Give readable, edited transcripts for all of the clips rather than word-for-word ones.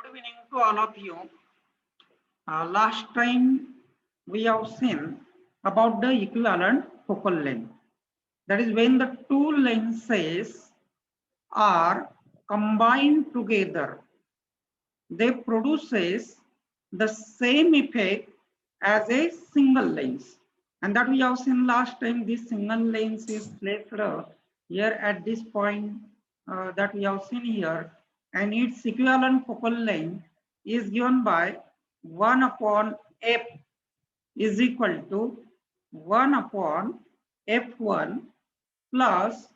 evening to all of you. Last time we have seen about the equivalent focal length. That is when the two lenses are combined together, they produces the same effect as a single lens. And that we have seen last time. This single lens is placed here at this point that we have seen here, and its equivalent focal length is given by 1 upon f is equal to 1 upon f1 plus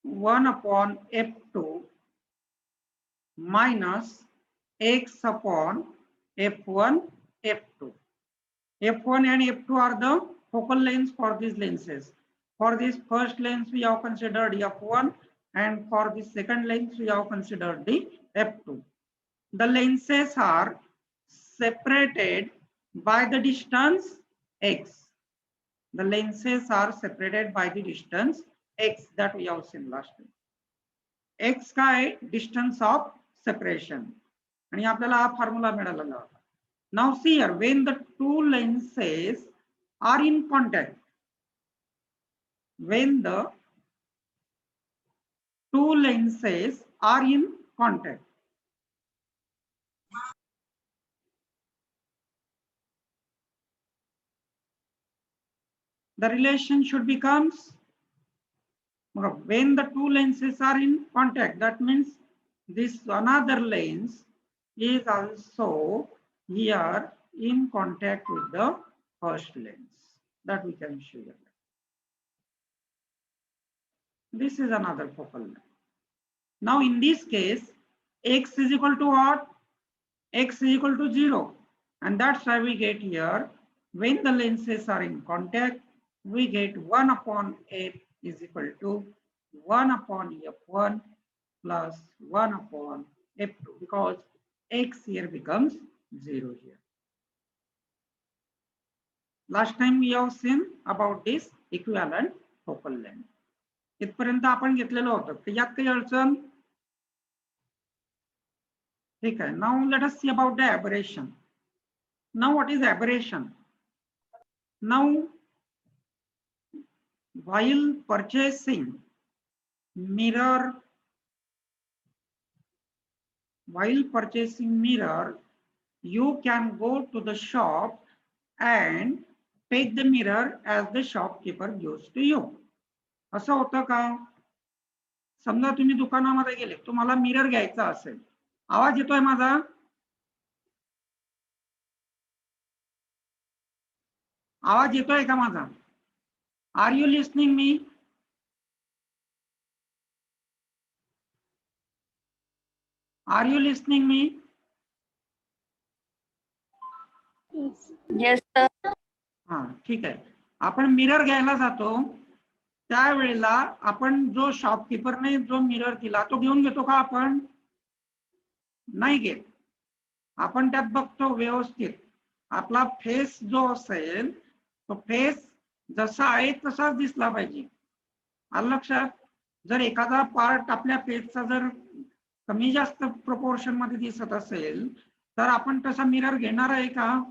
1 upon f2 minus x upon f1 f2. f1 and f2 are the focal lengths for these lenses. For this first lens we have considered f1, and for the second lens we have considered the f2. The lenses are separated by the distance x. The lenses are separated by the distance x that we have seen last time. x काय distance of separation, आणि आपल्याला हा formula मिळालेला होता. Now see here, when the two lenses are in contact, when the two lenses are in contact, the relation should becomes, when the two lenses are in contact, that means this another lens is also here in contact with the first lens, that we can show here. This is another focal length. Now in this case, x is equal to what? X is equal to 0, and that's why we get here, when the lenses are in contact, we get 1 upon f is equal to 1 upon f1 plus 1 upon f2, because x here becomes 0 here. Last time we have seen about this equivalent focal length. इथपर्यंत आपण घेतलेलं होतं, तर यात काही अडचण? ठीक आहे. Now let us see about the aberration. Now what is aberration? Now while purchasing mirror, you can go to the shop and take the mirror as the shopkeeper gives to you. असं होतं का? समजा तुम्ही दुकानामध्ये गेले, तुम्हाला mirror घ्यायचा असेल. आवाज येतोय माझा? आवाज येतोय का माझा? Are you listening me? Are you listening me? Yes sir. हा, ठीक आहे. आपण मिरर घ्यायला जातो, त्यावेळेला आपण जो शॉपकीपरने जो मिरर दिला तो घेऊन घेतो का आपण? नाही घेत. आपण त्यात बघतो व्यवस्थित आपला फेस जो असेल तो फेस जसा आहे तसाच दिसला पाहिजे. आलं लक्षात? जर एखादा पार्ट आपल्या फेसचा जर कमी जास्त प्रोपोर्शन मध्ये दिसत असेल तर आपण तसा मिरर घेणार आहे का?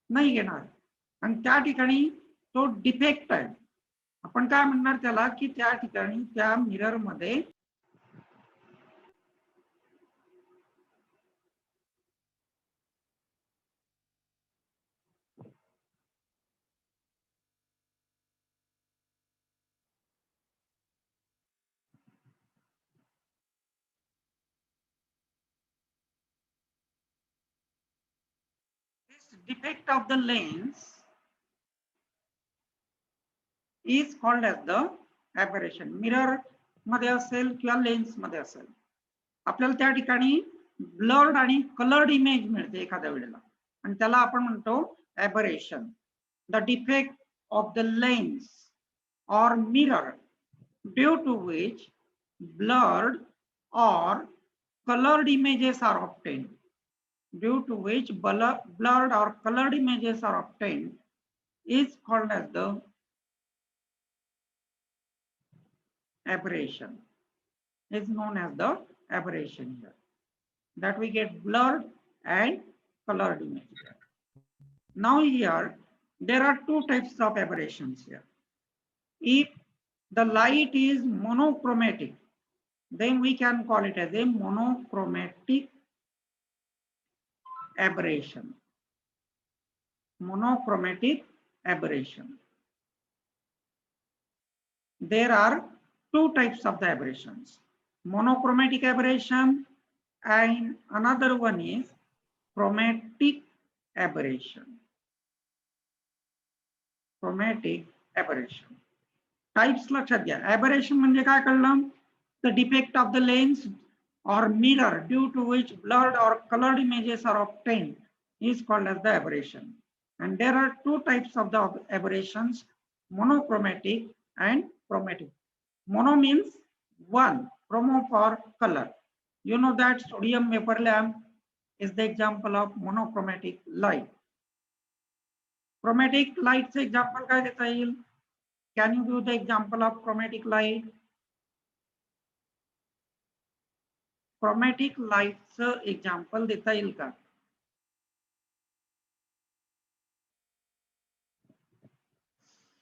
नाही घेणार. आणि त्या ठिकाणी तो डिफेक्ट आहे. आपण काय म्हणणार त्याला, की त्या ठिकाणी त्या मिरर मध्ये defect of the lens is called as the aberration. Mirror मध्ये असेल किंवा लेन्स मध्ये असेल, आपल्याला त्या ठिकाणी ब्लर्ड आणि कलर्ड इमेज मिळते एखाद्या वेळेला, आणि त्याला आपण म्हणतो aberration. The defect of the lens or mirror due to which blurred or colored images are obtained. Due to which blurred or colored images are obtained is called as the aberration. Is known as the aberration here. that we get blurred and colored image. Now here, there are two types of aberrations here. If the light is monochromatic, then we can call it as a monochromatic aberration. Monochromatic aberration. There are two types of the aberrations. Monochromatic aberration and another one is chromatic aberration. Chromatic aberration. Types लक्षात घ्या. Aberration म्हणजे काय कळलं? The defect of the lens or mirror due to which blurred or colored images are obtained is called as the aberration. And there are two types of the aberrations, monochromatic and chromatic. Mono means one, chromo for color. You know that sodium vapor lamp is the example of monochromatic light. Chromatic light example काय देता येईल? Can you give the example of chromatic light? Chromatic light example देता येईल का?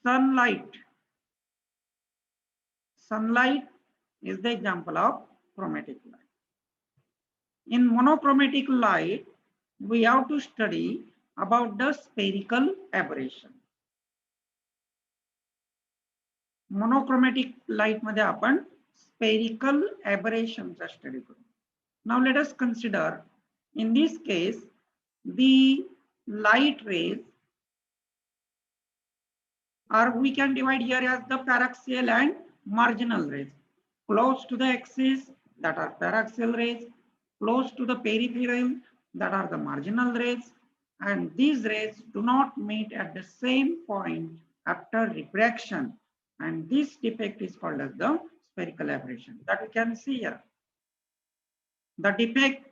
Sunlight. Sunlight is the example of chromatic light. In monochromatic light, we have to study about the spherical aberration. Monochromatic light मध्ये आपण spherical aberration चा study करू. Now let us consider, in this case, the light rays are, we can divide here as the paraxial and marginal rays. Close to the axis, that are paraxial rays, close to the peripheral, that are the marginal rays, and these rays do not meet at the same point after refraction, and this defect is called as the spherical aberration. That we can see here. The defect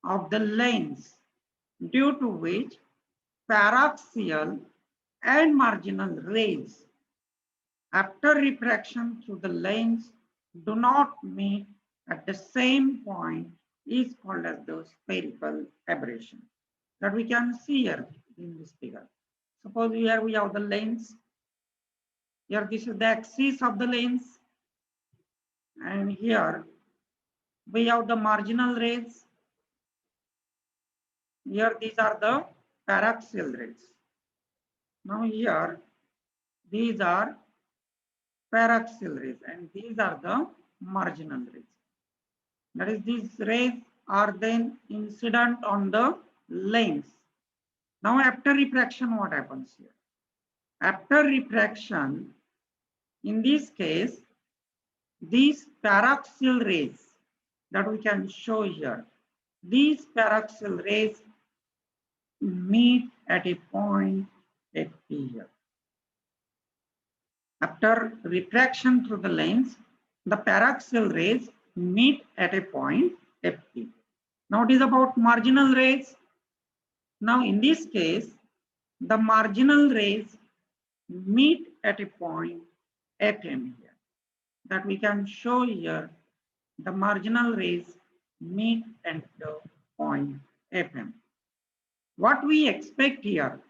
of the lens due to which paraxial and marginal rays after refraction through the lens do not meet at the same point is called as the spherical aberration. That we can see here in this figure. Suppose here we have the lens. Here this is the axis of the lens, and here we have the marginal rays. Here these are the paraxial rays. Now here these are paraxial rays and these are the marginal rays. That is, these rays are then incident on the lens. Now after refraction, what happens here? After refraction, in this case, these paraxial rays that we can show here, these paraxial rays meet at a point FP here. After refraction through the lens, the paraxial rays meet at a point FP. Now it is about marginal rays. Now in this case, the marginal rays meet at a point FM here. That we can show here, the marginal rays meet at the point FM. What we expect here,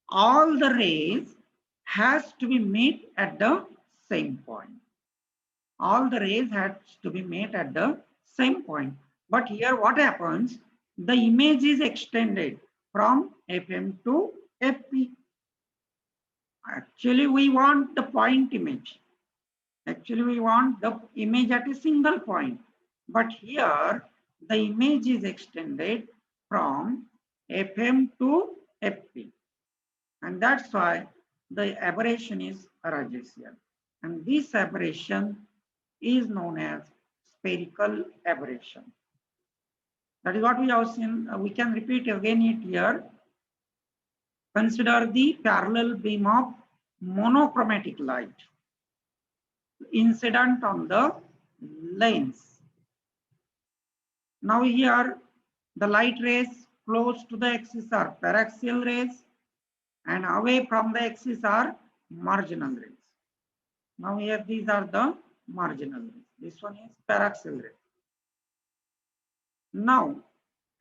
all the rays has to be met at the same point. All the rays has to be met at the same point. But here what happens? The image is extended from FM to FP. Actually, we want the point image. Actually, we want the image at a single point. But here, the image is extended from FM to FP. And that's why the aberration is aragescial. And this aberration is known as spherical aberration. That is what we have seen. We can repeat again it here. Consider the parallel beam of monochromatic light incident on the lens. Now here the light rays close to the axis are paraxial rays and away from the axis are marginal rays. Now here these are the marginal rays. This one is paraxial ray. Now,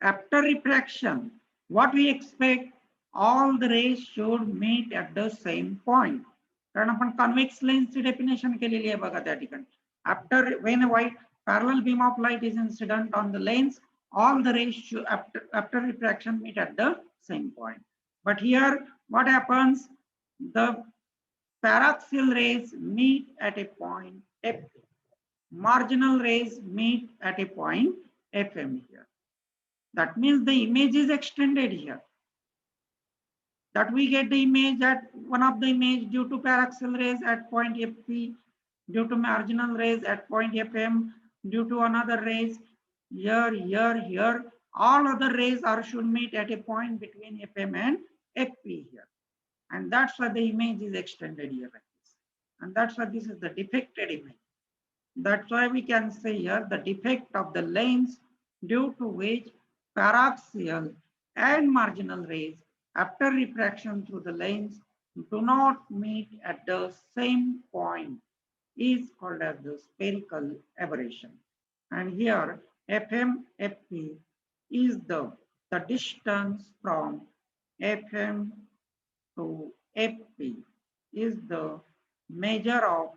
after refraction, what we expect, all the rays should meet at the same point. कारण आपण convex lens ची definition केलेली आहे बघा त्या ठिकाणी. After when a white parallel beam of light is incident on the lens, all the rays should after refraction meet at the same point. But here, what happens? The paraxial rays meet at a point F. Marginal rays meet at a point FM here. That means the image is extended here. That we get the image at one of the image due to paraxial rays at point FP, due to marginal rays at point FM, due to another rays here. All other rays should meet at a point between FM and FP here. And that's why the image is extended here like this. And that's why this is the defected image. That's why we can say here the defect of the lens due to which paraxial and marginal rays after refraction through the lens do not meet at the same point is called as the spherical aberration. And here FM FP is the distance from FM to FP is the measure of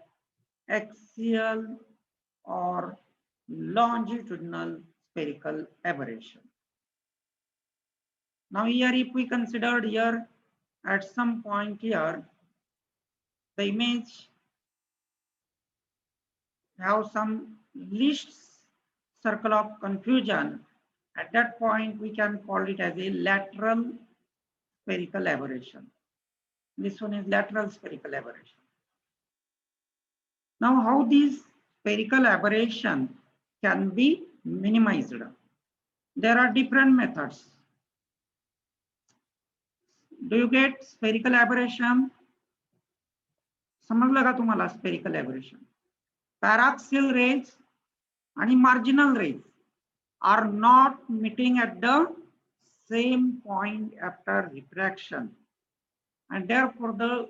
axial or longitudinal spherical aberration. Now here if we considered here at some point here the image have some least circle of confusion, at that point we can call it as a lateral spherical aberration. This one is lateral spherical aberration. Now how this spherical aberration can be minimized? There are different methods. Do you get spherical aberration? समजलं का तुम्हाला spherical aberration? Paraxial rays and marginal rays are not meeting at the same point after refraction, and therefore the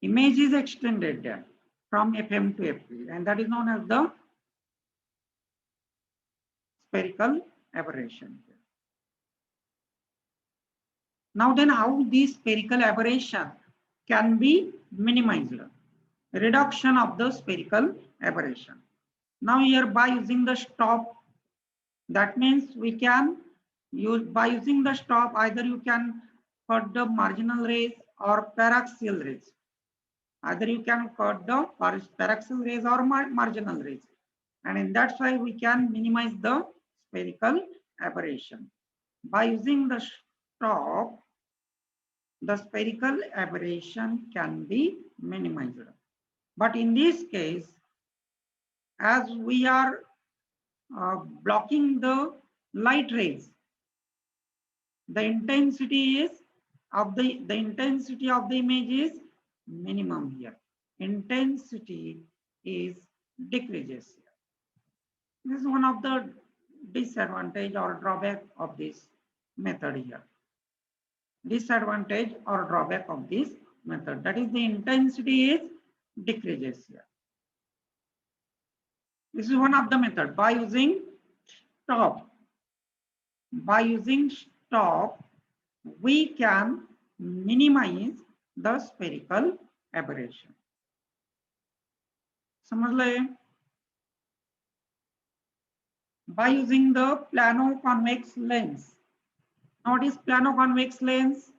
image is extended there from FM to FP, and that is known as the spherical aberration. Now then, how this spherical aberration can be minimized? Reduction of the spherical aberration. Now here by using the stop, that means we can use by using the stop, either you can cut the marginal rays or paraxial rays. Either you can cut the paraxial rays or marginal rays. And in that way we can minimize the spherical aberration. By using the stop, the spherical aberration can be minimized. But in this case, as we are blocking the light rays, the intensity of the image is minimum here. Intensity is decreases here. This is one of the disadvantage or drawback of this method here. Disadvantage or drawback of this method, that is the intensity is decreases here. This is one of the method. By using stop, we can minimize the spherical aberration. समझले? By using the plano-convex lens. Now what is plano-convex lens?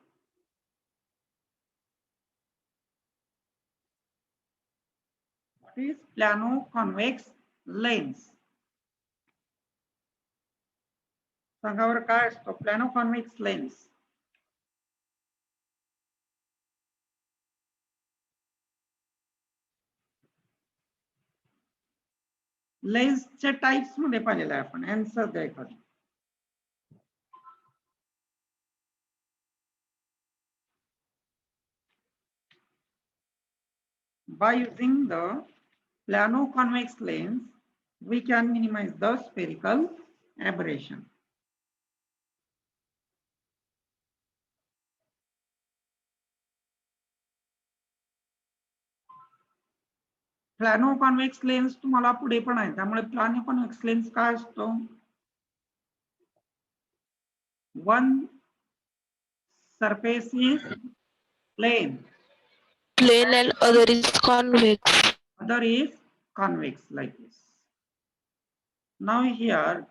What is plano-convex lens? सांगा बरं काय असतो plano-convex lens? लेन्सच्या types मध्ये पाहिलेलं आहे आपण. Answer द्या एखादी. By using the plano-convex lens, we can minimize the spherical aberration. Plano-convex lens तुम्हाला पुढे पण आहे, त्यामुळे plano-convex lens काय असतो? One surface is plane, and other is convex. other is convex, like this. Now here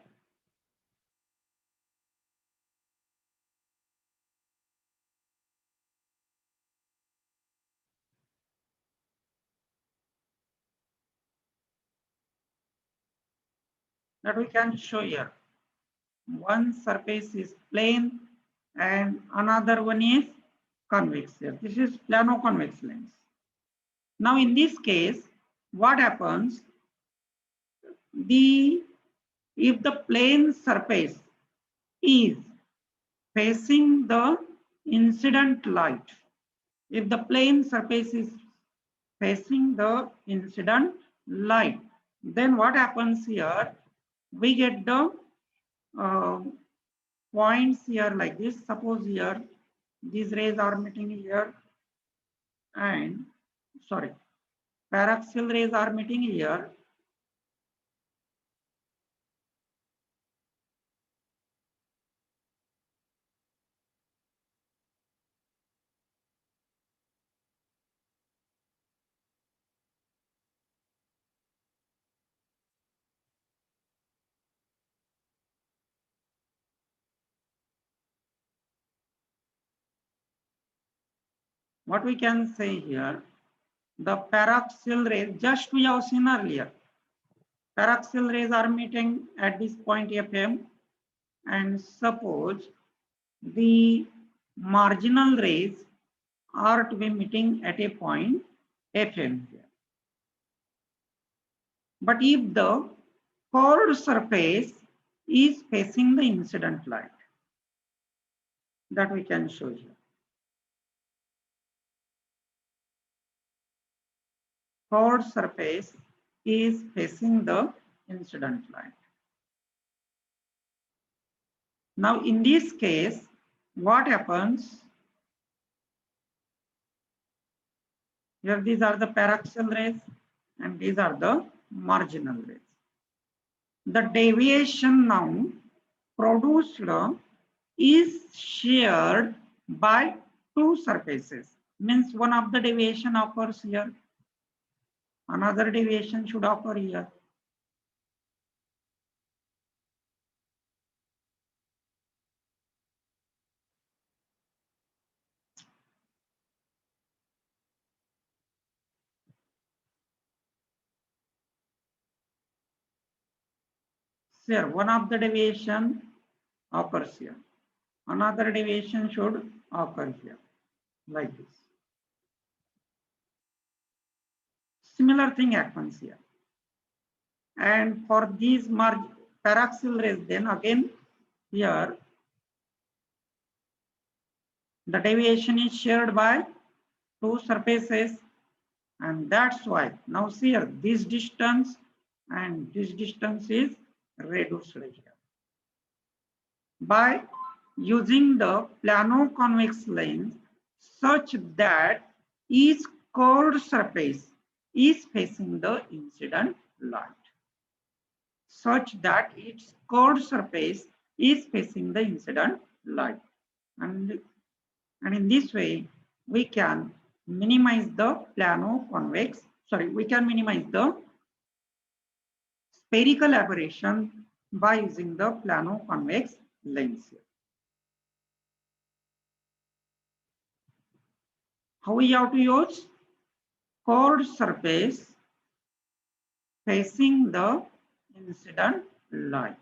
that we can show here. One surface is plane and another one is convex here. This is plano-convex lens. Now in this case, what happens? If the plane surface is facing the incident light, if the plane surface is facing the incident light, then what happens here? We get the points here like this. Suppose here these rays are meeting here, and paraxial rays are meeting here. What we can say here, the paraxial rays, just we have seen earlier, paraxial rays are meeting at this point FM, and suppose the marginal rays are to be meeting at a point FM here. But if the curved surface is facing the incident light, that we can show here. Curved surface is facing the incident light. Now in this case, what happens? Here these are the paraxial rays and these are the marginal rays. The deviation now produced is shared by two surfaces. Means one of the deviation occurs here, another deviation should occur here. Here, one of the deviation occurs here. Another deviation should occur here, like this. Similar thing happens here. And for these paraxial rays, then again here, the deviation is shared by two surfaces, and that's why now see here, this distance and this distance is reduced here. By using the plano-convex lens such that each curved surface is facing the incident light, such that its curved surface is facing the incident light, and in this way we can minimize the plano-convex, we can minimize the spherical aberration by using the plano-convex lens here. How we have to use? Curved surface facing the incident light.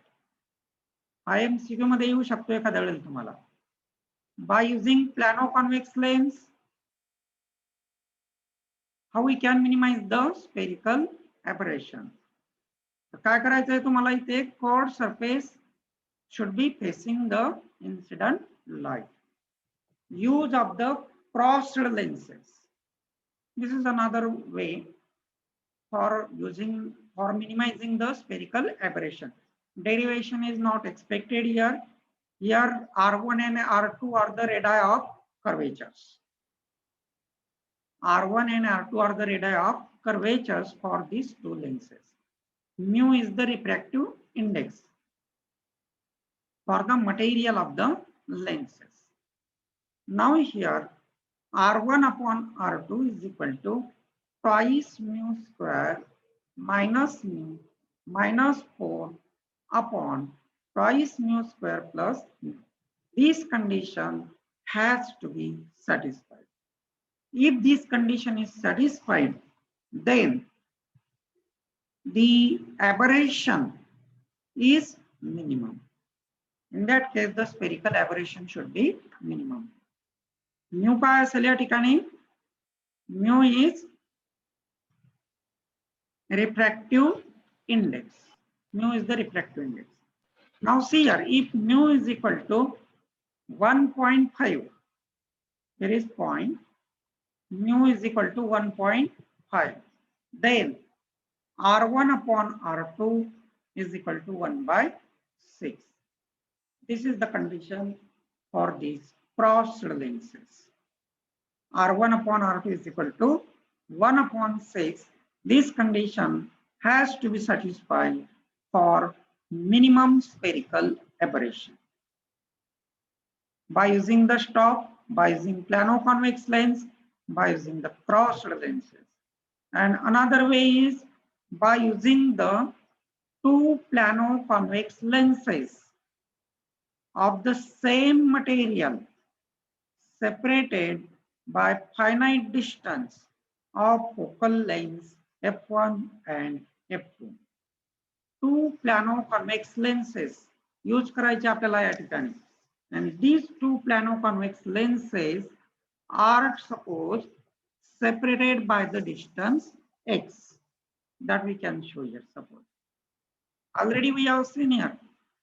IMCQ मध्ये येऊ शकतो एखाद्या वेळेला तुम्हाला. By using plano-convex lens, how we can minimize the spherical aberration. काय करायचं आहे तुम्हाला इथे? Curved surface should be facing the incident light. Use of the crossed lenses. This is another way for minimizing the spherical aberration. Derivation is not expected here. Here R1 and R2 are the radii of curvatures. R1 and R2 are the radii of curvatures for these two lenses. Mu is the refractive index for the material of the lenses. Now here R1 upon R2 is equal to twice mu square minus mu minus 4 upon twice mu square plus mu. This condition has to be satisfied. If this condition is satisfied, then the aberration is minimum. In that case, the spherical aberration should be minimum. Mu काय असेल या ठिकाणी? Mu is refractive index. Mu is the refractive index. Now see here, if mu is equal to 1.5, there is point, mu is equal to 1.5, then R1 upon R2 is equal to 1/6. This is the condition for these crossed lenses. R1 upon R2 is equal to 1/6. This condition has to be satisfied for minimum spherical aberration. By using the stop, by using plano-convex lens, by using the crossed lenses. And another way is by using the two plano-convex lenses of the same material separated by finite distance of focal lengths f1 and f2. Two plano-convex lenses use करायचे आपल्याला या ठिकाणी. And these two plano-convex lenses are suppose separated by the distance x. That we can show here, suppose. Already we have seen here.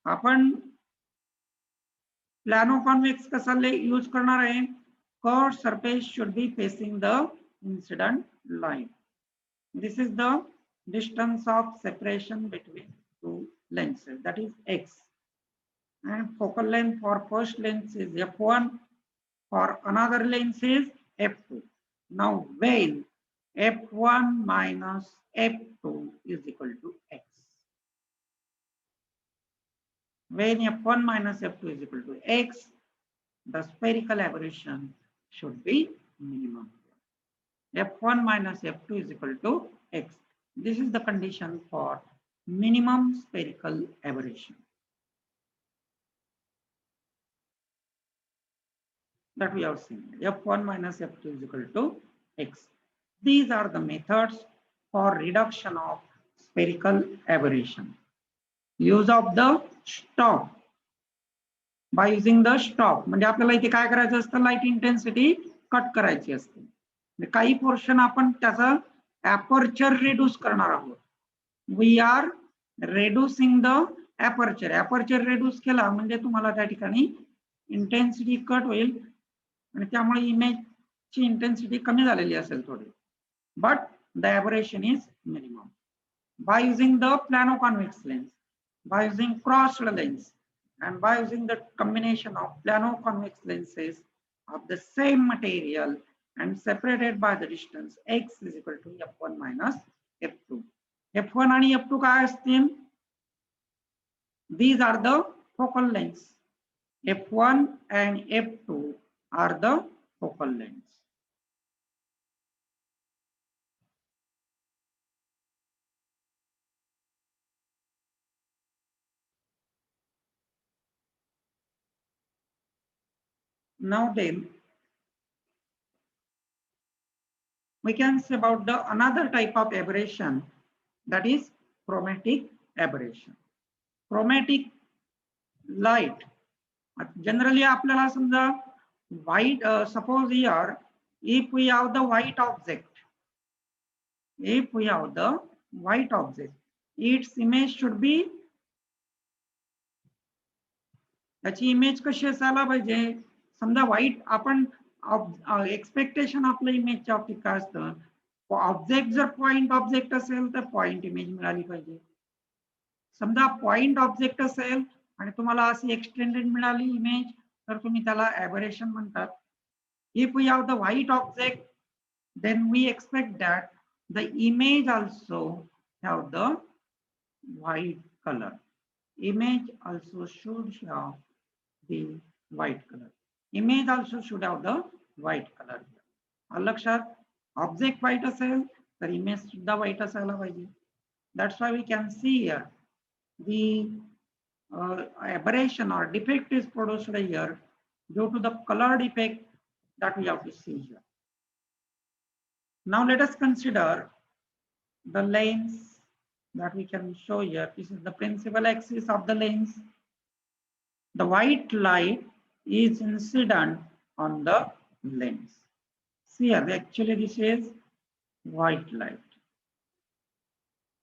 आपण plano-convex कसा use करणार आहे? Curved surface should be facing the incident line. This is the distance of separation between two lenses, that is x. And focal length for first lens is f1, for another lens is f2. Now when f1 minus f2 is equal to x. When f1 minus f2 is equal to x, the spherical aberration should be minimum. f1 minus f2 is equal to x. This is the condition for minimum spherical aberration. That we have seen. f1 minus f2 is equal to x. These are the methods for reduction of spherical aberration. Use of the stop. By using the stop, म्हणजे आपल्याला इथे काय करायचं असतं, light intensity cut करायची असते. काही portion आपण त्याचा अपर्चर रिड्यूस करणार आहोत. We are reducing the aperture. Aperture reduce केला म्हणजे तुम्हाला त्या ठिकाणी इंटेन्सिटी कट होईल आणि त्यामुळे इमेजची इंटेन्सिटी कमी झालेली असेल थोडी. But the aberration is minimum. By using the plano convex lens, by using crossed lens, and by using the combination of plano-convex lenses of the same material and separated by the distance x is equal to f1 minus f2. f1 and f2 काय असतील? These are the focal lengths. f1 and f2 are the focal lengths. Now then, we can say about the another type of aberration, that is chromatic aberration. Chromatic light. Generally, आपल्याला समजा white. Suppose here, if we have the white object, its image should be. त्याची image कशी असायला पाहिजे? समजा white आपण expectation आपलं इमेजच्या बाबतीत काय असतं, ऑब्जेक्ट जर पॉइंट ऑब्जेक्ट असेल तर पॉइंट इमेज मिळाली पाहिजे. समजा पॉइंट ऑब्जेक्ट असेल आणि तुम्हाला अशी एक्सटेंडेड मिळाली इमेज तर तुम्ही त्याला एबरेशन म्हणतात. If we have the white object then we expect that the image also have the white color. Image also should have the white color. Image also should have the white color. लक्षात object white असेल तर image सुद्धा white असायला पाहिजे. That's why we can see here the aberration or defect is produced here due to the colored effect that we have to see here. Now let us consider the lens that we can show here. This is the principal axis of the lens. The white light is incident on the lens. See here, actually this is white light.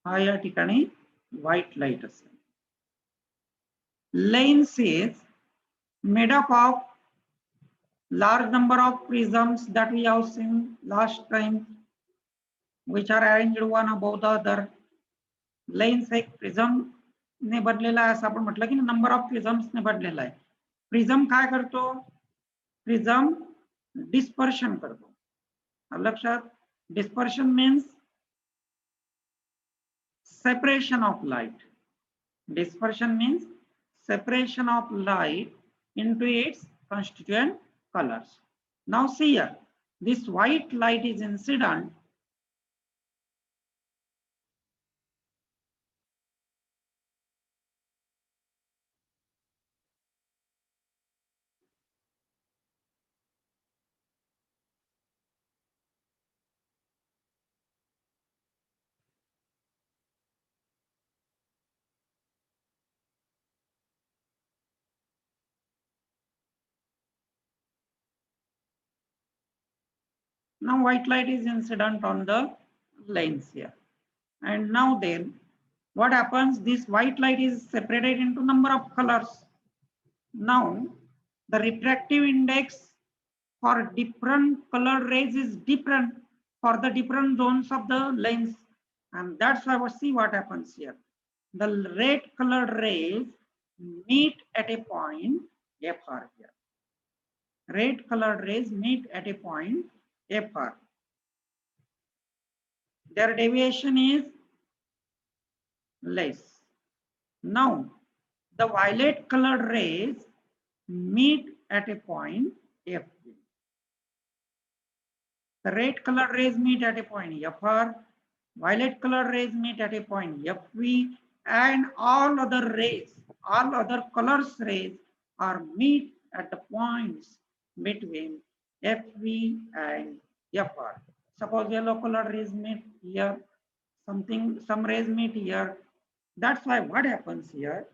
हा या ठिकाणी white light असेल. Lens is made up of large number of prisms that we have seen last time, which are arranged one above the other. Lens एक prism ने बनलेला आहे असं आपण म्हटलं की नंबर ऑफ प्रिझम्स ने बनलेला आहे. प्रिझम काय करतो? प्रिझम डिस्पर्शन करतो. लक्षात dispersion means separation of light. Dispersion means separation of light into its constituent colors. Now see here, this white light is incident now white light is incident on the lens here. And now then what happens? This white light is separated into number of colors. Now the refractive index for different color rays is different for the different zones of the lens, and that's why we see what happens here. The red colored rays meet at a point FR here. Red colored rays meet at a point FR. Their deviation is less. Now the violet colored rays meet at a point FV. The red colored rays meet at a point FR, violet colored rays meet at a point FV, and all other rays, all other colors rays are meet at the points between FV and FR. Suppose yellow colored rays meet here, some rays meet here. That's why what happens here?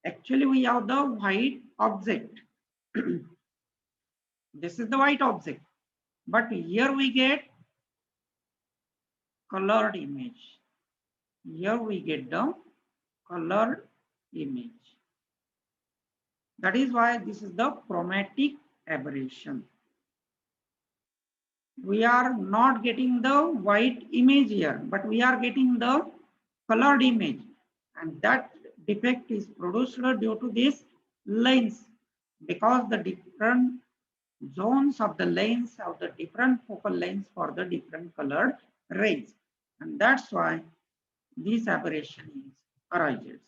Actually, we have the white object. This is the white object. But here we get colored image. Here we get the colored image. That is why this is the chromatic aberration. We are not getting the white image here, but we are getting the colored image. And that defect is produced due to this lens, because the different zones of the lens have the different focal lengths for the different colored rays, and that's why this aberration arises.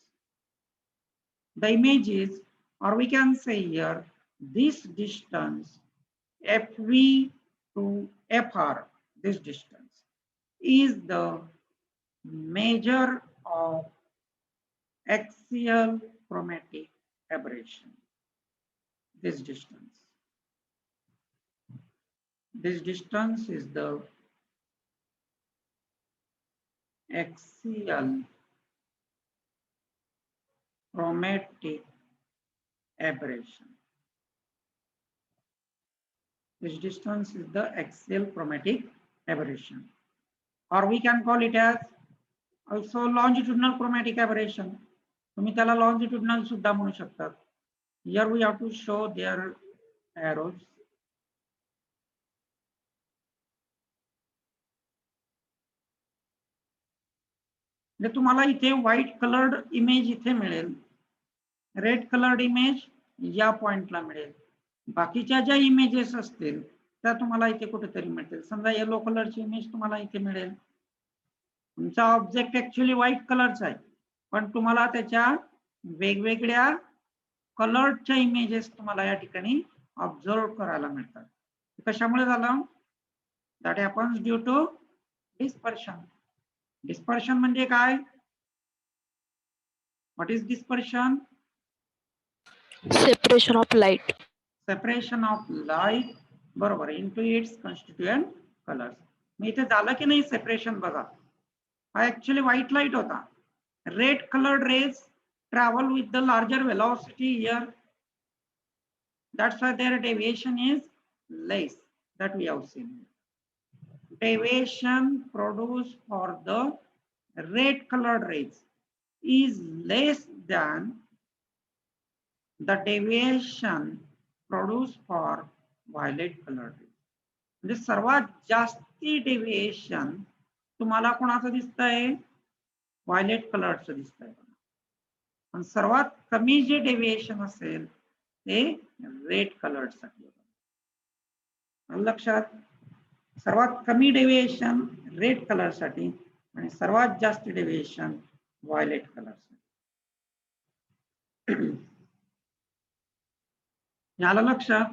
The image is, or we can say here, this distance FV to FR, this distance is the measure of axial chromatic aberration. This distance. This distance is the axial chromatic aberration. This distance is the axial chromatic aberration, or we can call it as also longitudinal chromatic aberration. तुम्ही त्याला longitudinal सुद्धा म्हणू शकतात. Here we have to show their arrows. म्हणजे तुम्हाला इथे white coloured image इथे मिळेल, रेड कलर्ड इमेज या पॉइंटला मिळेल, बाकीच्या ज्या इमेजेस असतील त्या तुम्हाला इथे कुठेतरी मिळतील. समजा येलो कलरची इमेज तुम्हाला इथे मिळेल. तुमचा ऑब्जेक्ट ऍक्च्युअली व्हाईट कलरचा आहे, पण तुम्हाला त्याच्या वेगवेगळ्या कलरच्या इमेजेस तुम्हाला या ठिकाणी ऑब्झर्व करायला मिळतात. कशामुळे झालं? That happens due to dispersion. Dispersion म्हणजे काय? What is dispersion? Separation of light. Separation of light, बरोबर, इनटू इट्स कॉन्स्टिट्यूएंट कलर्स. मग इथे झालं की नाही सेपरेशन? बघा, हा ऍक्च्युअली व्हाईट लाईट होता. Red coloured rays travel with the larger velocity here. That's why their deviation is less, that we have seen. Deviation produced for the red colored rays is less than the deviation produced for violet colored rays. म्हणजे सर्वात जास्ती deviation तुम्हाला कोणाचं दिसतंय? Violet कलरचं दिसतंय. आणि सर्वात कमी जे डेव्हिएशन असेल ते रेड कलर साठी. लक्षात, सर्वात कमी डेव्हिएशन रेड कलर साठी आणि सर्वात जास्त डेव्हिएशन व्हायलेट कलर साठी. याला लक्षात.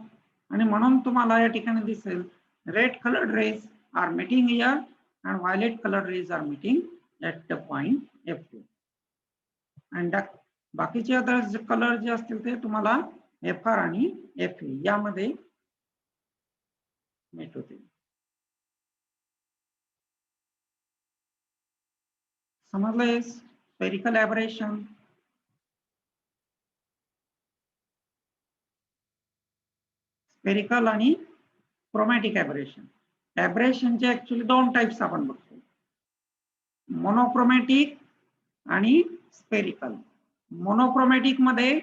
आणि म्हणून तुम्हाला या ठिकाणी दिसेल red coloured rays are meeting here and violet colored rays are meeting at the point F2. and बाकीचे अदर कलर जे असतील ते तुम्हाला FR आणि FE यामध्ये मीट होतील. समजलंय? स्फेरिकल एबरेशन, स्फेरिकल आणि क्रोमॅटिक एबरेशन. एबरेशनचे ऍक्च्युअली दोन टाइप्स आपण बघतो, मोनोक्रोमॅटिक आणि स्फेरिकल. मोनोक्रोमॅटिक मध्ये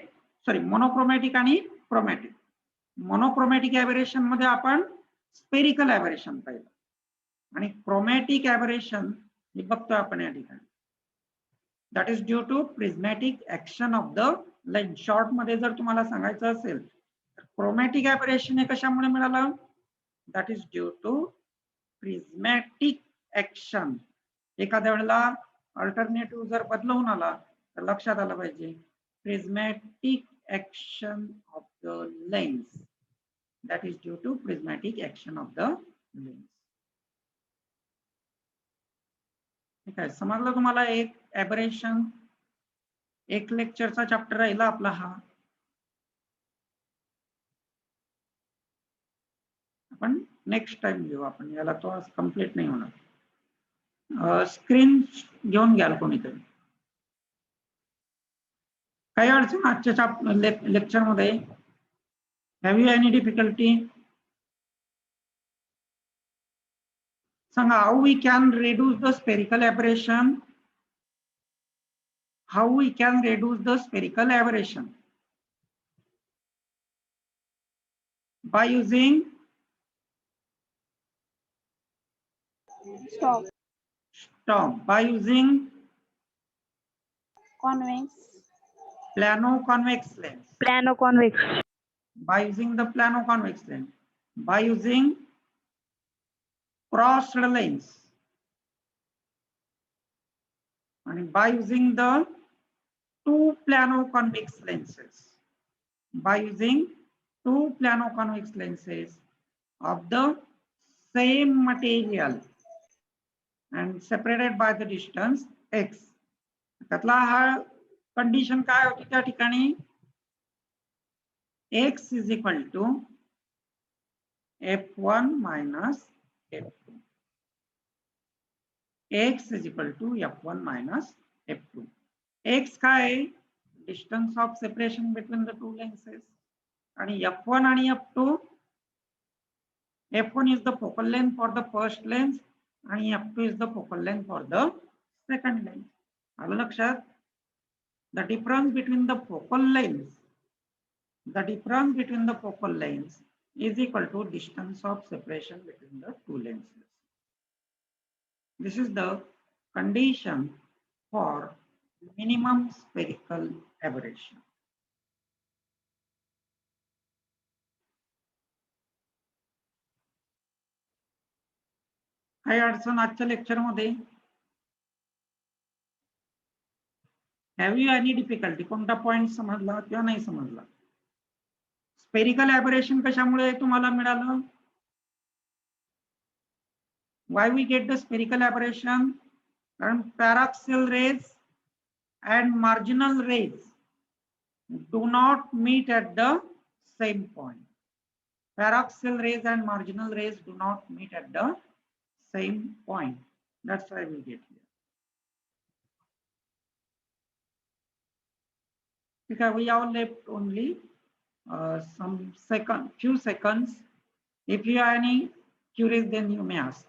मोनोक्रोमॅटिक आणि क्रोमॅटिक. मोनोक्रोमॅटिक एबरेशन मध्ये आपण स्फेरिकल एबरेशन पाहिलं आणि क्रोमॅटिक एबरेशन हे बघतोय आपण या ठिकाणी. That is due to prismatic action of the lens. Short मध्ये जर तुम्हाला सांगायचं असेल तर क्रोमॅटिक एबरेशन हे कशामुळे मिळालं? That is due to prismatic action. एखाद्या वेळेला अल्टरनेटिव्ह जर बदलवून आला तर लक्षात आलं पाहिजे prismatic action of the lens. That is due to prismatic action of the lens. ठीक आहे, समजलं तुम्हाला? एक एबरेशन, एक लेक्चरचा चॅप्टर राहिला आपला हा. आपण नेक्स्ट टाइम घेऊ. आपण याला तो आज कंप्लीट नाही होणार. स्क्रीन घेऊन घ्याल कोणीतरी. काही अडचण आजच्या लेक्चर मध्ये? Have you any difficulty? सांगा. How we can reduce the spherical aberration? How we can reduce the spherical aberration? By using storm, by using plano convex lens, by using the plano convex lens, by using crossed lens, and by using the two plano convex lenses, by using two plano convex lenses of the same material and separated by the distance x. त्यातला हा condition काय होती त्या ठिकाणी? x is equal to f1 minus f2. x is equal to f1 minus f2. x काय? Distance of separation between the two lenses. आणि f1 आणि f2, f1 is the focal length for the first lens आणि f2 is the focal length for the second lens. आलं लक्षात? The difference between the focal length is equal to distance of separation between the two lenses. This is the condition for minimum spherical aberration. काही अडचण आजच्या lecture मध्ये? Have you any difficulty? कोणता point समजला किंवा नाही समजला? स्पेरिकल एबरेशन कशामुळे तुम्हाला मिळालं? Why we get the spherical aberration? कारण paraxial rays and marginal rays do not meet at the same point. Paraxial rays and marginal rays do not meet at the same point. That's why we get here. Okay, we have left only few seconds. If you have any queries, then you may ask.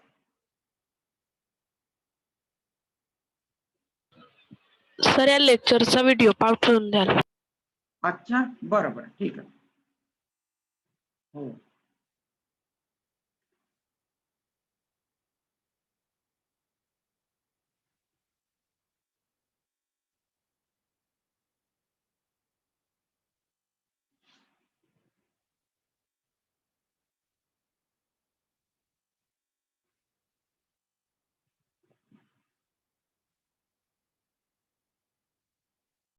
Sir या लेक्चरचा video पाठवून द्याल. अच्छा, बरं बरं, ठीक आहे. हो.